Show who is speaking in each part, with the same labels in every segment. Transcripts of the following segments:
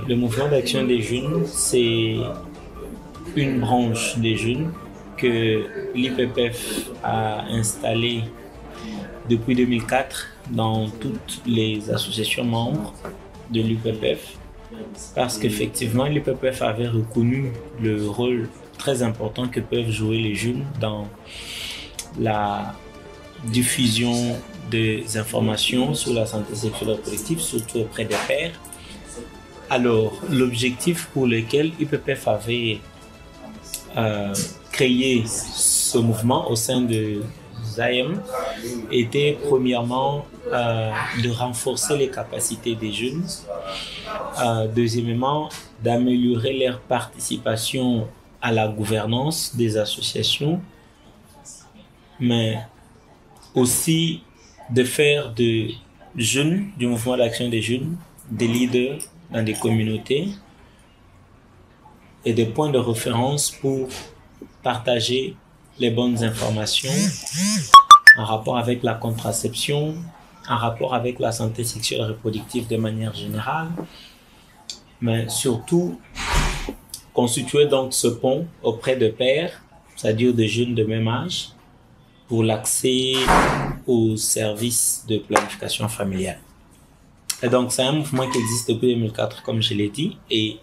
Speaker 1: Le mouvement d'action des jeunes, c'est une branche des jeunes que l'IPPF a installée depuis 2004 dans toutes les associations membres de l'IPPF, parce qu'effectivement l'IPPF avait reconnu le rôle très important que peuvent jouer les jeunes dans la diffusion des informations sur la santé sexuelle et reproductive, surtout auprès des pères. Alors, l'objectif pour lequel l'IPPF avait créé ce mouvement au sein de ZAEM était premièrement de renforcer les capacités des jeunes, deuxièmement d'améliorer leur participation à la gouvernance des associations, mais aussi de faire de jeunes, du mouvement d'action des jeunes, des leaders dans des communautés et des points de référence pour partager les bonnes informations en rapport avec la contraception, en rapport avec la santé sexuelle et reproductive de manière générale, mais surtout constituer donc ce pont auprès de pairs, c'est-à-dire de jeunes de même âge, pour l'accès aux services de planification familiale. Et donc c'est un mouvement qui existe depuis 2004, comme je l'ai dit, et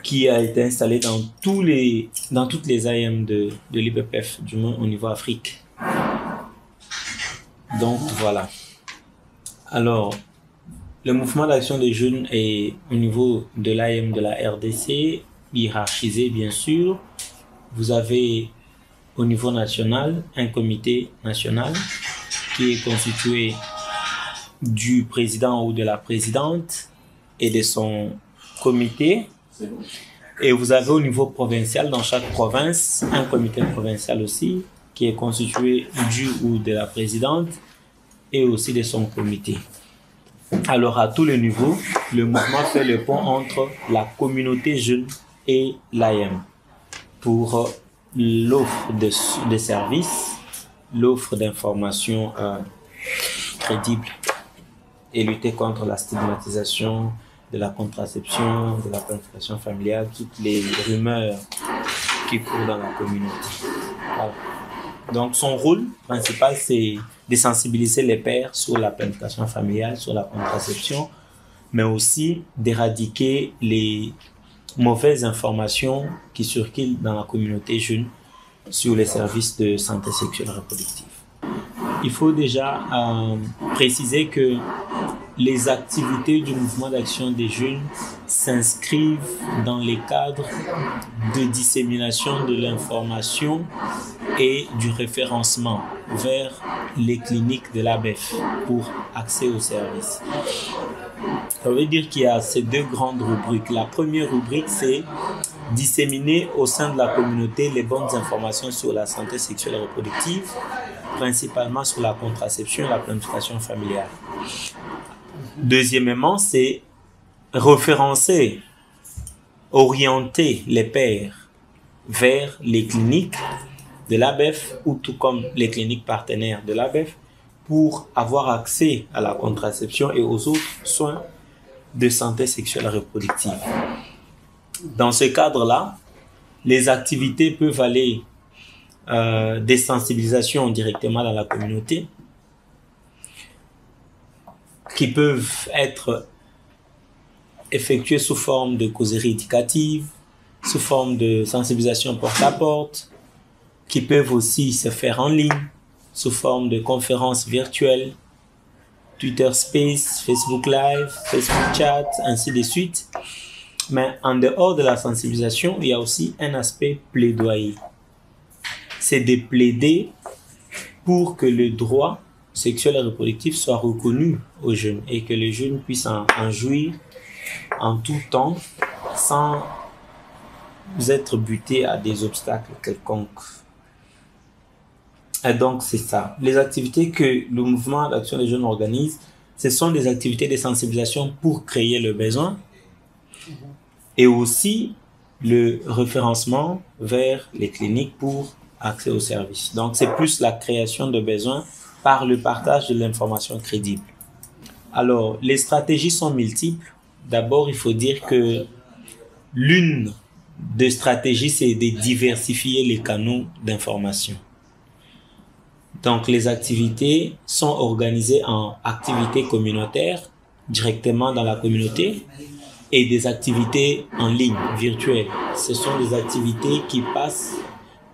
Speaker 1: qui a été installé dans toutes les AM de l'IPPF, du moins au niveau Afrique. Donc voilà. Alors, le mouvement d'action des jeunes est au niveau de l'AM de la RDC, hiérarchisé bien sûr. Vous avez au niveau national un comité national qui est constitué du président ou de la présidente et de son comité. Et vous avez au niveau provincial, dans chaque province, un comité provincial aussi, qui est constitué du ou de la présidente et aussi de son comité. Alors à tous les niveaux, le mouvement fait le pont entre la communauté jeune et l'AM pour l'offre de services, l'offre d'informations crédibles et lutter contre la stigmatisation de la contraception, de la planification familiale, toutes les rumeurs qui courent dans la communauté. Voilà. Donc son rôle principal, c'est de sensibiliser les pères sur la planification familiale, sur la contraception, mais aussi d'éradiquer les mauvaises informations qui circulent dans la communauté jeune sur les services de santé sexuelle et reproductive. Il faut déjà préciser que les activités du mouvement d'action des jeunes s'inscrivent dans les cadres de dissémination de l'information et du référencement vers les cliniques de l'ABEF pour accès aux services. Ça veut dire qu'il y a ces deux grandes rubriques. La première rubrique, c'est disséminer au sein de la communauté les bonnes informations sur la santé sexuelle et reproductive, principalement sur la contraception et la planification familiale. Deuxièmement, c'est référencer, orienter les pères vers les cliniques de l'ABEF ou tout comme les cliniques partenaires de l'ABEF pour avoir accès à la contraception et aux autres soins de santé sexuelle et reproductive. Dans ce cadre-là, les activités peuvent aller des sensibilisations directement dans la communauté, qui peuvent être effectuées sous forme de causeries éducatives, sous forme de sensibilisation porte-à-porte, qui peuvent aussi se faire en ligne, sous forme de conférences virtuelles, Twitter Space, Facebook Live, Facebook Chat, ainsi de suite. Mais en dehors de la sensibilisation, il y a aussi un aspect plaidoyer. C'est de plaider pour que le droit sexuel et reproductif soit reconnu aux jeunes et que les jeunes puissent en jouir en tout temps sans être butés à des obstacles quelconques. Et donc c'est ça. Les activités que le mouvement d'action des jeunes organise, ce sont des activités de sensibilisation pour créer le besoin et aussi le référencement vers les cliniques pour accès aux services. Donc c'est plus la création de besoins par le partage de l'information crédible. Alors, les stratégies sont multiples. D'abord, il faut dire que l'une des stratégies, c'est de diversifier les canaux d'information. Donc, les activités sont organisées en activités communautaires, directement dans la communauté, et des activités en ligne, virtuelles. Ce sont des activités qui passent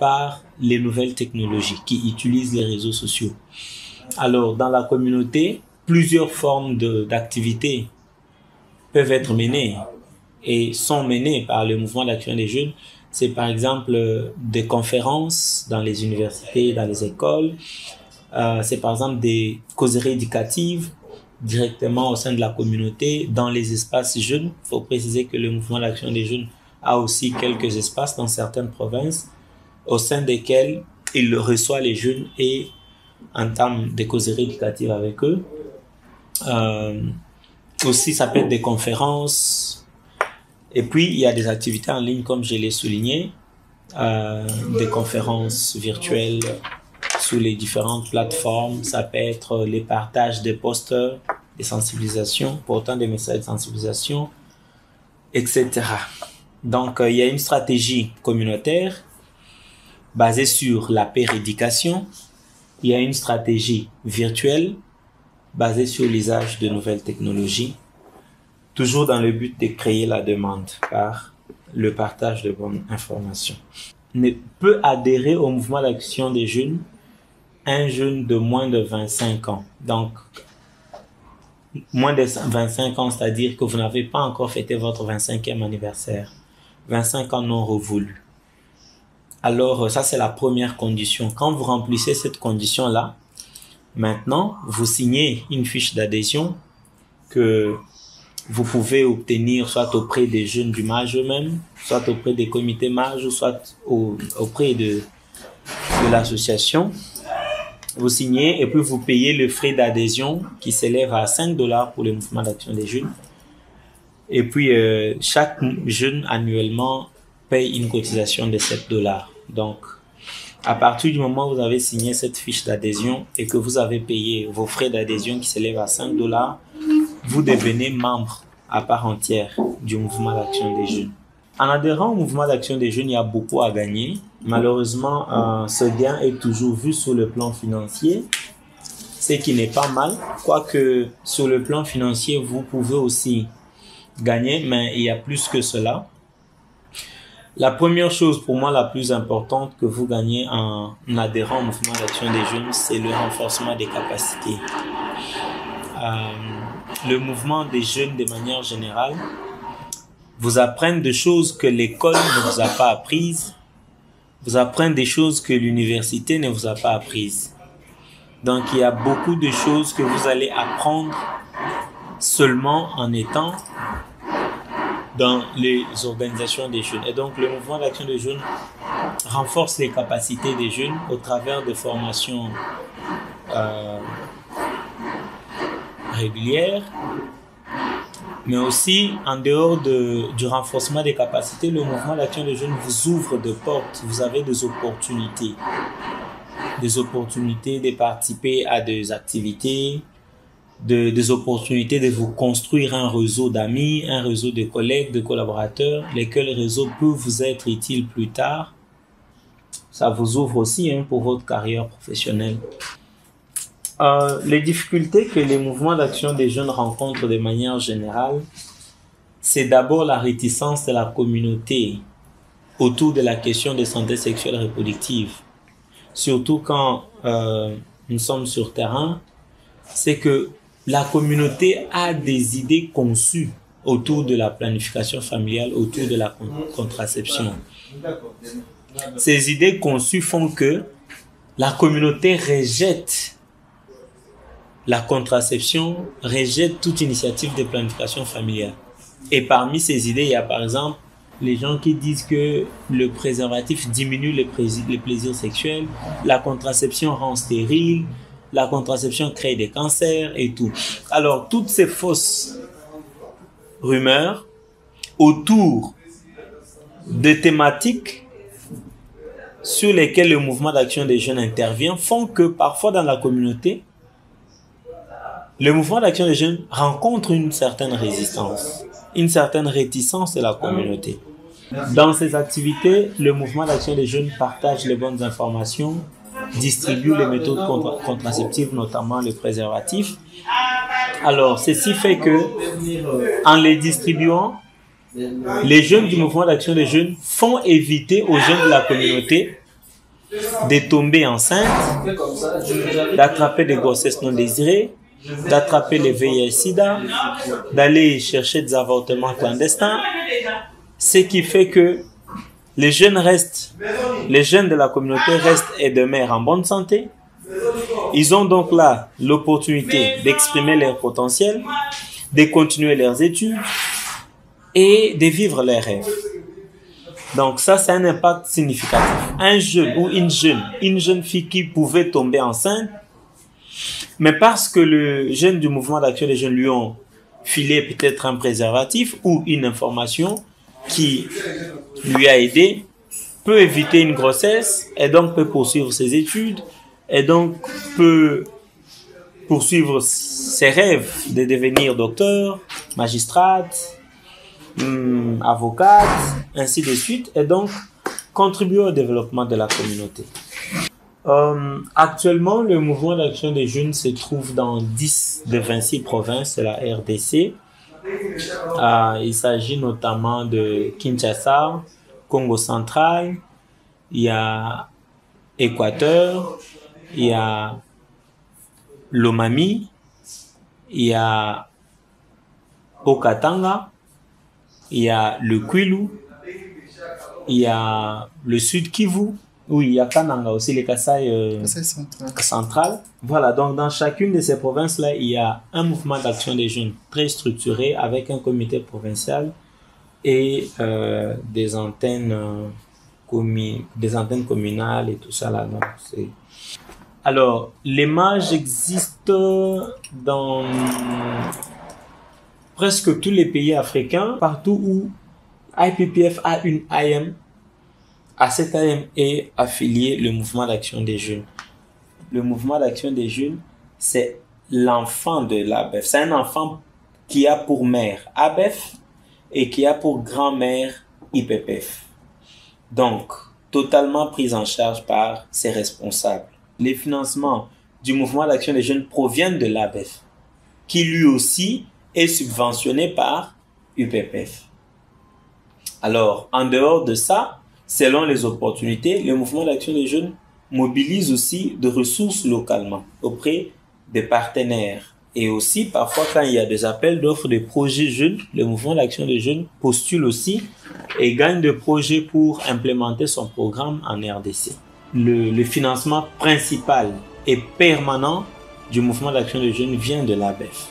Speaker 1: par les nouvelles technologies, qui utilisent les réseaux sociaux. Alors, dans la communauté, plusieurs formes d'activités peuvent être menées et sont menées par le mouvement d'action des jeunes. C'est par exemple des conférences dans les universités, dans les écoles. C'est par exemple des causeries éducatives directement au sein de la communauté, dans les espaces jeunes. Il faut préciser que le mouvement d'action des jeunes a aussi quelques espaces dans certaines provinces au sein desquels il reçoit les jeunes et entame des causeries éducatives avec eux. Aussi, ça peut être des conférences. Et puis, il y a des activités en ligne, comme je l'ai souligné, des conférences virtuelles sur les différentes plateformes. Ça peut être les partages des posters, des sensibilisations, portant des messages de sensibilisation, etc. Donc, il y a une stratégie communautaire basée sur la prédication. Il y a une stratégie virtuelle basée sur l'usage de nouvelles technologies, toujours dans le but de créer la demande par le partage de bonnes informations. Ne peut adhérer au mouvement d'action des jeunes un jeune de moins de 25 ans. Donc, moins de 25 ans, c'est-à-dire que vous n'avez pas encore fêté votre 25e anniversaire. 25 ans non revoulus. Alors, ça, c'est la première condition. Quand vous remplissez cette condition-là, maintenant, vous signez une fiche d'adhésion que vous pouvez obtenir soit auprès des jeunes du MAJ eux-mêmes, soit auprès des comités MAJ, ou soit auprès de l'association. Vous signez et puis vous payez le frais d'adhésion qui s'élève à 5 $ pour le mouvement d'action des jeunes. Et puis, chaque jeune annuellement paye une cotisation de 7 $. Donc, à partir du moment où vous avez signé cette fiche d'adhésion et que vous avez payé vos frais d'adhésion qui s'élèvent à 5 $, vous devenez membre à part entière du mouvement d'action des jeunes. En adhérant au mouvement d'action des jeunes, il y a beaucoup à gagner. Malheureusement, ce gain est toujours vu sur le plan financier, ce qui n'est pas mal. Quoique sur le plan financier, vous pouvez aussi gagner, mais il y a plus que cela. La première chose pour moi la plus importante que vous gagnez en adhérant au mouvement d'action des jeunes, c'est le renforcement des capacités. Le mouvement des jeunes de manière générale vous apprennent des choses que l'école ne vous a pas apprises, vous apprennent des choses que l'université ne vous a pas apprises. Donc il y a beaucoup de choses que vous allez apprendre seulement en étant dans les organisations des jeunes. Et donc le mouvement d'action des jeunes renforce les capacités des jeunes au travers de formations régulières, mais aussi en dehors du renforcement des capacités. Le mouvement d'action des jeunes vous ouvre des portes. Vous avez des opportunités de participer à des activités, des opportunités de vous construire un réseau d'amis, un réseau de collègues, de collaborateurs, lesquels réseaux peuvent vous être utiles plus tard. Ça vous ouvre aussi pour votre carrière professionnelle. Les difficultés que les mouvements d'action des jeunes rencontrent de manière générale, c'est d'abord la réticence de la communauté autour de la question de santé sexuelle et reproductive. Surtout quand nous sommes sur terrain, c'est que la communauté a des idées conçues autour de la planification familiale, autour de la contraception. Ces idées conçues font que la communauté rejette la contraception, rejette toute initiative de planification familiale. Et parmi ces idées, il y a par exemple les gens qui disent que le préservatif diminue les plaisirs sexuels, la contraception rend stérile, la contraception crée des cancers et tout. Alors, toutes ces fausses rumeurs autour de thématiques sur lesquelles le mouvement d'action des jeunes intervient font que parfois dans la communauté, le mouvement d'action des jeunes rencontre une certaine résistance, une certaine réticence de la communauté. Dans ces activités, le mouvement d'action des jeunes partage les bonnes informations, distribue les méthodes contraceptives, notamment les préservatifs. Alors, ceci fait que, en les distribuant, les jeunes du mouvement d'action des jeunes font éviter aux jeunes de la communauté de tomber enceintes, d'attraper des grossesses non désirées, d'attraper les VIH/SIDA, d'aller chercher des avortements clandestins, ce qui fait que les jeunes de la communauté restent et demeurent en bonne santé. Ils ont donc là l'opportunité d'exprimer leur potentiel, de continuer leurs études et de vivre leurs rêves. Donc ça, c'est un impact significatif. Un jeune ou une jeune fille qui pouvait tomber enceinte, mais parce que le jeune du mouvement d'action des jeunes lui ont filé peut-être un préservatif ou une information qui lui a aidé, peut éviter une grossesse et donc peut poursuivre ses études et donc peut poursuivre ses rêves de devenir docteur, magistrate, avocate, ainsi de suite, et donc contribuer au développement de la communauté. Actuellement, le mouvement d'action des jeunes se trouve dans 10 de 26 provinces de la RDC. Il s'agit notamment de Kinshasa, Congo central, il y a Équateur, il y a Lomami, il y a Okatanga, il y a le Kwilu, il y a le Sud Kivu, oui, il y a Kananga aussi, les Kasaï central. Voilà, donc dans chacune de ces provinces-là, il y a un mouvement d'action des jeunes très structuré avec un comité provincial et des antennes communales et tout ça là. Donc, alors, les mages existent dans presque tous les pays africains, partout où IPPF a une IM. À cette IM est affilié le mouvement d'action des jeunes. Le mouvement d'action des jeunes, c'est l'enfant de l'ABEF. C'est un enfant qui a pour mère ABEF et qui a pour grand-mère IPPF. Donc, totalement pris en charge par ses responsables. Les financements du mouvement d'action des jeunes proviennent de l'ABEF, qui lui aussi est subventionné par UPPF. Alors, en dehors de ça, selon les opportunités, le mouvement d'action des jeunes mobilise aussi de ressources localement auprès des partenaires. Et aussi, parfois, quand il y a des appels d'offres de projets jeunes, le mouvement d'action des jeunes postule aussi et gagne des projets pour implémenter son programme en RDC. Le financement principal et permanent du mouvement d'action des jeunes vient de l'ABEF.